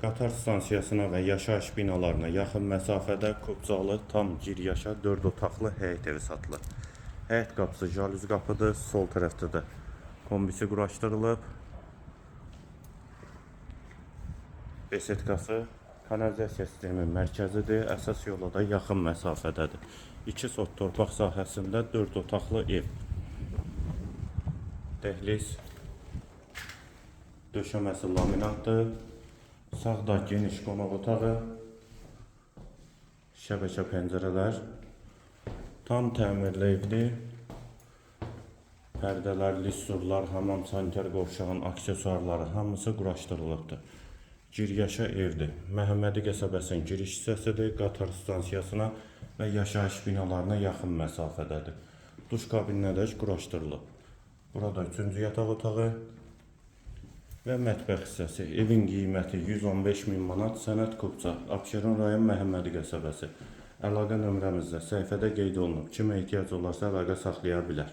Qatar stansiyasına və yaşayış binalarına yaxın məsafədə Qubcalı tam giryaşa 4 otaqlı həyət evi satılır. Həyət qapısı jalüzi qapıdır, sol tərəfdə də kombisi quraşdırılıb. Besetkası, kanalizasiya sistemi mərkəzidir, əsas yola da yaxın məsafədədir. 2 sot torpaq sahəsində 4 otaqlı ev. Dəhliz, döşəməsi laminatdır. Sağda geniş qonaq otağı, şəbəkə pəncərələr, tam təmirli evdir. Pərdələr, lissurlar, hamam, sanitar qovşağın aksesuarları hamısı quraşdırılıbdır. Giryaşa evdir. Məhəmmədi qəsəbəsinin giriş hissəsidir. Qatar stansiyasına və yaşayış binalarına yaxın məsafədədir. Duş kabininə də quraşdırılıb. Burada 3-cü yataq otağı və mətbəx hissəsi. Evin qiyməti 115.000 manat. Sənət Qubca, Abşeron rayon Məhəmmədi qəsəbəsi. Əlaqə nömrəmizdə səhifədə qeyd olunub. Kimə ehtiyac olarsa əlaqə saxlaya bilər.